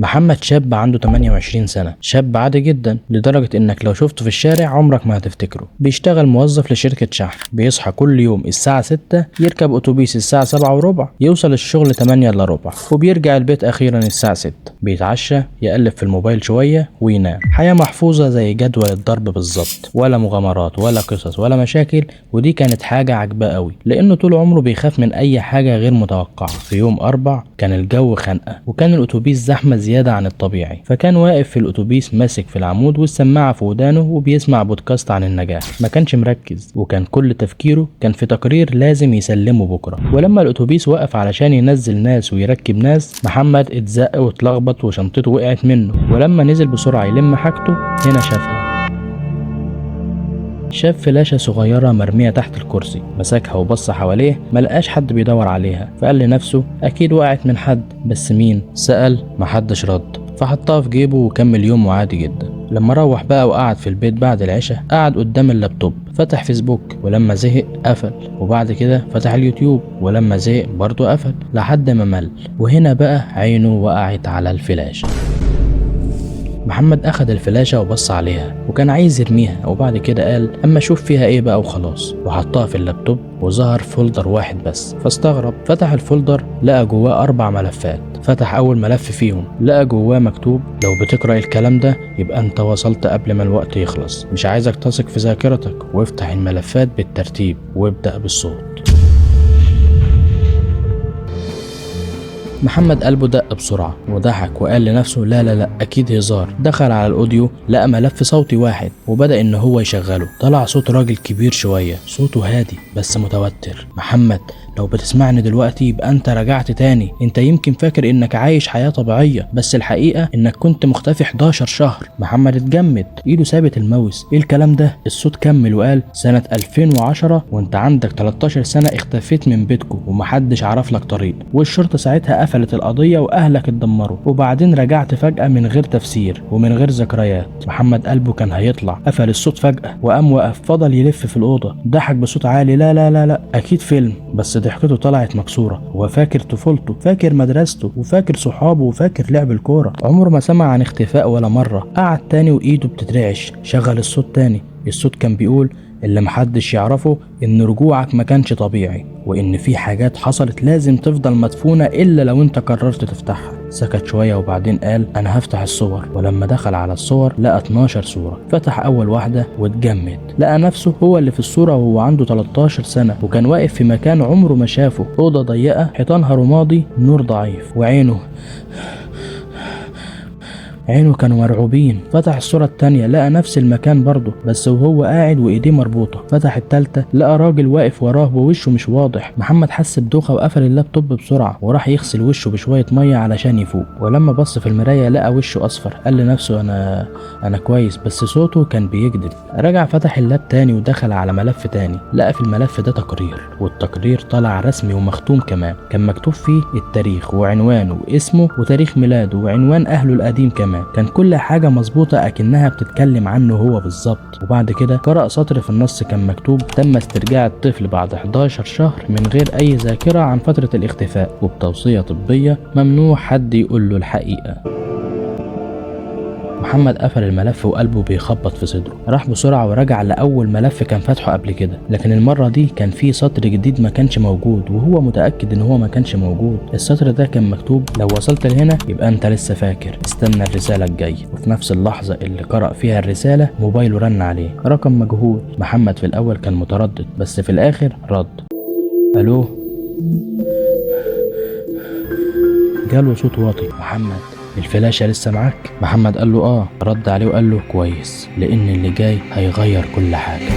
محمد شاب عنده 28 سنة، شاب عادي جدا لدرجة انك لو شفته في الشارع عمرك ما هتفتكره. بيشتغل موظف لشركة شحن، بيصحى كل يوم الساعة 6، يركب اتوبيس الساعة 7:15، يوصل الشغل 8:15، وبيرجع البيت اخيرا الساعة 6، بيتعشى، يقلب في الموبايل شوية وينام. حياة محفوظة زي جدول الضرب بالظبط، ولا مغامرات ولا قصص ولا مشاكل. ودي كانت حاجة عجباه قوي، لانه طول عمره بيخاف من اي حاجة غير متوقعة. في يوم 4 كان الجو خانقة، وكان الاتوبيس زحمة زيادة عن الطبيعي، فكان واقف في الاتوبيس ماسك في العمود والسماعة في ودانه وبيسمع بودكاست عن النجاح. ما كانش مركز، وكان كل تفكيره كان في تقرير لازم يسلمه بكرة. ولما الاتوبيس وقف علشان ينزل ناس ويركب ناس، محمد اتزق واتلخبط وشنطته وقعت منه. ولما نزل بسرعة يلم حاجته، هنا شاف فلاشة صغيرة مرمية تحت الكرسي، مسكها وبص حواليه، ملقاش حد بيدور عليها، فقال لنفسه أكيد وقعت من حد، بس مين؟ سأل، محدش رد، فحطها في جيبه وكمل يومه عادي جدا. لما روح بقى وقعد في البيت بعد العشاء، قعد قدام اللابتوب، فتح فيسبوك، ولما زهق قفل، وبعد كده فتح اليوتيوب، ولما زهق برضه قفل لحد ما مل. وهنا بقى عينه وقعت على الفلاشة. محمد اخد الفلاشة وبص عليها، وكان عايز يرميها، وبعد كده قال اما اشوف فيها ايه بقى وخلاص، وحطها في اللابتوب، وظهر فولدر واحد بس، فاستغرب. فتح الفولدر، لقى جواه 4 ملفات. فتح اول ملف فيهم، لقى جواه مكتوب لو بتقرأ الكلام ده يبقى انت وصلت قبل ما الوقت يخلص، مش عايزك تثق في ذاكرتك، وافتح الملفات بالترتيب وابدأ بالصوت. محمد قلبه دق بسرعة وضحك وقال لنفسه لا لا لا أكيد هزار. دخل على الأوديو، لقى ملف صوتي واحد وبدأ إن هو يشغله. طلع صوت راجل كبير شوية، صوته هادي بس متوتر. محمد لو بتسمعني دلوقتي يبقى انت رجعت تاني. انت يمكن فاكر انك عايش حياة طبيعية، بس الحقيقة انك كنت مختفي 11 شهر. محمد اتجمد، ايده سابت الماوس. ايه الكلام ده؟ الصوت كمل وقال سنة 2010 وانت عندك 13 سنة اختفيت من بيتكم ومحدش عرف لك طريق، والشرطة ساعتها قفلت القضية واهلك اتدمروا، وبعدين رجعت فجأة من غير تفسير ومن غير ذكريات. محمد قلبه كان هيطلع، قفل الصوت فجأة وقام وقف، فضل يلف في الأوضة، ضحك بصوت عالي لا لا لا لا اكيد فيلم. بس ضحكته طلعت مكسورة. هو فاكر طفولته، فاكر مدرسته، وفاكر صحابه، وفاكر لعب الكورة. عمره ما سمع عن اختفاء ولا مرة. قعد تاني وايده بتترعش، شغل الصوت تاني. الصوت كان بيقول اللي محدش يعرفه ان رجوعك ما كانش طبيعي، وان في حاجات حصلت لازم تفضل مدفونة الا لو انت قررت تفتحها. سكت شوية وبعدين قال انا هفتح الصور. ولما دخل على الصور لقى 12 صورة. فتح اول واحدة واتجمد، لقى نفسه هو اللي في الصورة وهو عنده 13 سنة، وكان واقف في مكان عمره ما شافه. اوضة ضيقة، حيطانها رمادي، نور ضعيف، وعينه كانوا مرعوبين. فتح الصورة التانية، لقى نفس المكان برضه، بس وهو قاعد وايديه مربوطة. فتح التالتة، لقى راجل واقف وراه ووشه مش واضح. محمد حس بدوخة وقفل اللابتوب بسرعة وراح يغسل وشه بشوية مية علشان يفوق. ولما بص في المراية لقى وشه اصفر. قال لنفسه انا كويس، بس صوته كان بيكذب. رجع فتح اللاب تاني ودخل على ملف تاني، لقى في الملف ده تقرير، والتقرير طلع رسمي ومختوم كمان. كان مكتوب فيه التاريخ وعنوانه واسمه وتاريخ ميلاده وعنوان اهله القديم كمان. كان كل حاجة مظبوطة أكنها بتتكلم عنه هو بالظبط. وبعد كده قرأ سطر في النص كان مكتوب تم استرجاع الطفل بعد 11 شهر من غير أي ذاكرة عن فترة الاختفاء، وبتوصية طبية ممنوع حد يقول له الحقيقة. محمد قفل الملف وقلبه بيخبط في صدره. راح بسرعة ورجع لأول ملف كان فاتحه قبل كده، لكن المرة دي كان فيه سطر جديد ما كانش موجود، وهو متأكد ان هو ما كانش موجود. السطر ده كان مكتوب لو وصلت لهنا يبقى انت لسه فاكر، استنى الرسالة الجاية. وفي نفس اللحظة اللي قرأ فيها الرسالة موبايله رن عليه، رقم مجهول. محمد في الأول كان متردد، بس في الآخر رد. ألو؟ جاله صوت واطي. محمد الفلاشة لسه معاك؟ محمد قال له رد عليه وقال له كويس، لأن اللي جاي هيغير كل حاجة.